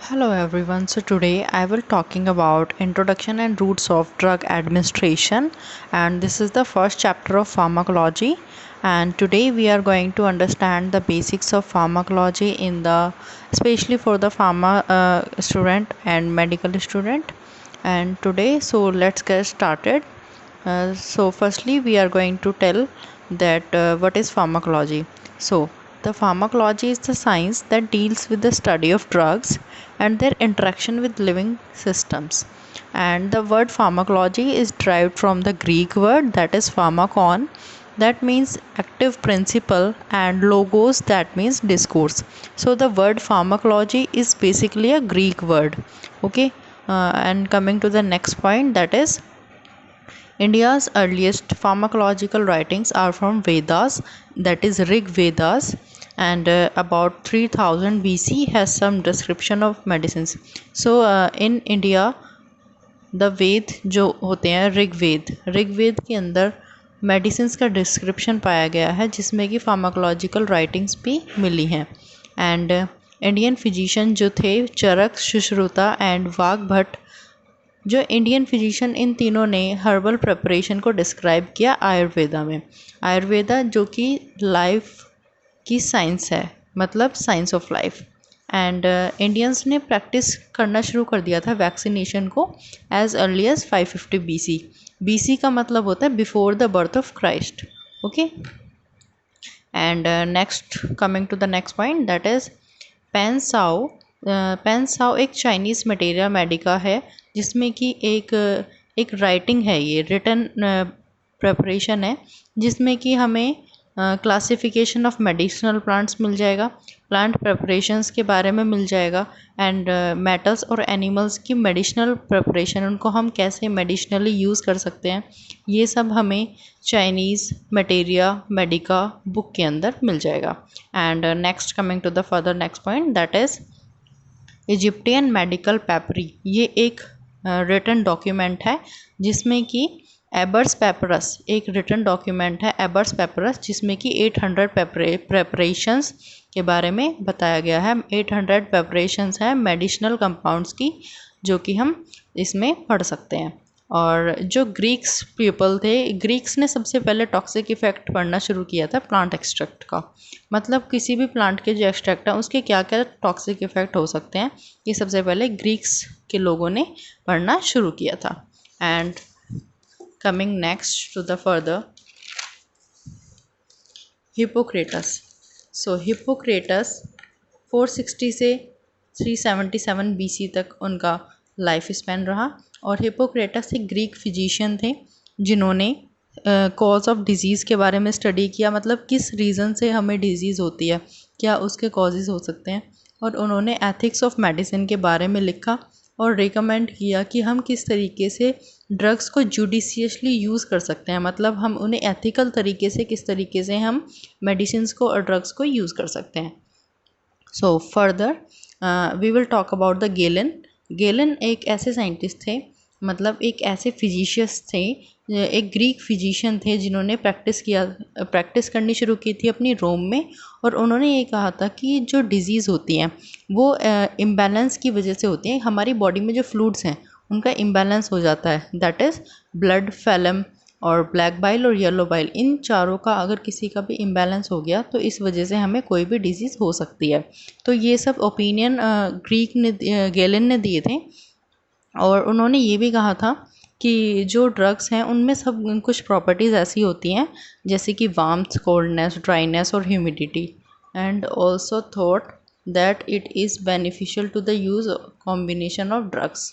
Hello everyone. So today I will talking about introduction and roots of drug administration, and this is the first chapter of pharmacology, and today we are going to understand the basics of pharmacology in the especially for the pharma student and medical student. And today, so let's get started. So firstly we are going to tell that what is pharmacology. So the pharmacology is the science that deals with the study of drugs and their interaction with living systems. And the word pharmacology is derived from the Greek word that is pharmakon, that means active principle, and logos, that means discourse. So the word pharmacology is basically a Greek word. Okay, and coming to the next point, that is India's earliest pharmacological writings are from Vedas, that is Rig Vedas, and about 3000 BC has some description of medicines. So in India, the Veda जो होते हैं ऋग्वेद के अंदर medicines का description पाया गया है, जिसमें कि फार्माकोलॉजिकल राइटिंग्स भी मिली हैं. एंड इंडियन फिजिशियन जो थे चरक, सुश्रुता एंड वाघभट्ट, जो इंडियन फिजिशियन, इन तीनों ने हर्बल प्रिपरेशन को डिस्क्राइब किया आयुर्वेदा में. आयुर्वेदा जो कि लाइफ की साइंस है, मतलब science of life. And Indians ने प्रैक्टिस करना शुरू कर दिया था वैक्सीनेशन को as early as 550 BC. BC का मतलब होता है before the birth of Christ. Okay, and next coming to the next point, that is पेनसाओ. पेनसाओ एक चाइनीज़ मटेरिया मेडिका है, जिसमें कि एक राइटिंग है, ये रिटन प्रेपरेशन है, जिसमें कि हमें क्लासिफिकेशन ऑफ मेडिसिनल प्लांट्स मिल जाएगा, प्लांट प्रेपरेशंस के बारे में मिल जाएगा, एंड मेटल्स और एनिमल्स की मेडिसिनल प्रेपरेशन, उनको हम कैसे मेडिसिनली यूज़ कर सकते हैं, ये सब हमें चाइनीज़ मटेरिया मेडिका बुक के अंदर मिल जाएगा. And next coming to the further next point, that is Egyptian medical papyri. ये एक रिटन डॉक्यूमेंट है, जिसमें कि एबर्स पेपरस एक रिटन डॉक्यूमेंट है, एबर्स पेपरस, जिसमें कि 800 प्रेपरेशंस के बारे में बताया गया है. 800 प्रेपरेशंस हैं मेडिसिनल कंपाउंड्स की, जो कि हम इसमें पढ़ सकते हैं. और जो ग्रीक्स पीपल थे, ग्रीक्स ने सबसे पहले टॉक्सिक इफेक्ट पढ़ना शुरू किया था प्लांट एक्सट्रैक्ट का, मतलब किसी भी प्लांट के जो एक्सट्रैक्ट है उसके क्या क्या टॉक्सिक इफेक्ट हो सकते हैं, ये सबसे पहले ग्रीक्स के लोगों ने पढ़ना शुरू किया था. And coming next to the further, Hippocrates. So Hippocrates 460 से 377 BC तक उनका लाइफ स्पैन रहा. और हिपोक्रेटस एक ग्रीक फिजिशियन थे, जिन्होंने कॉज ऑफ डिज़ीज़ के बारे में स्टडी किया, मतलब किस रीज़न से हमें डिज़ीज़ होती है, क्या उसके कॉजेज़ हो सकते हैं. और उन्होंने एथिक्स ऑफ मेडिसिन के बारे में लिखा और रिकमेंड किया कि हम किस तरीके से ड्रग्स को जुडिशियसली यूज़ कर सकते हैं, मतलब हम उन्हें एथिकल तरीके से किस तरीके से हम मेडिसिन्स को और ड्रग्स को यूज़ कर सकते हैं. So further we will talk about the Galen. Galen एक ऐसे साइंटिस्ट थे, मतलब एक ऐसे फिजिशियस थे, एक ग्रीक फिजिशियन थे, जिन्होंने प्रैक्टिस करनी शुरू की थी अपनी रोम में. और उन्होंने ये कहा था कि जो डिज़ीज़ होती हैं वो इम्बैलेंस की वजह से होती हैं. हमारी बॉडी में जो फ्लूइड्स हैं उनका इम्बैलेंस हो जाता है, दैट इज़ ब्लड, फैलम और ब्लैक बाइल और येलो बाइल. इन चारों का अगर किसी का भी इम्बैलेंस हो गया तो इस वजह से हमें कोई भी डिजीज़ हो सकती है. तो ये सब ओपिनियन गेलन ने दिए थे. और उन्होंने ये भी कहा था कि जो ड्रग्स हैं उनमें सब कुछ प्रॉपर्टीज़ ऐसी होती हैं, जैसे कि वार्मथ, कोल्डनेस, ड्राइनेस और humidity. And also thought that it is beneficial to the use combination of drugs.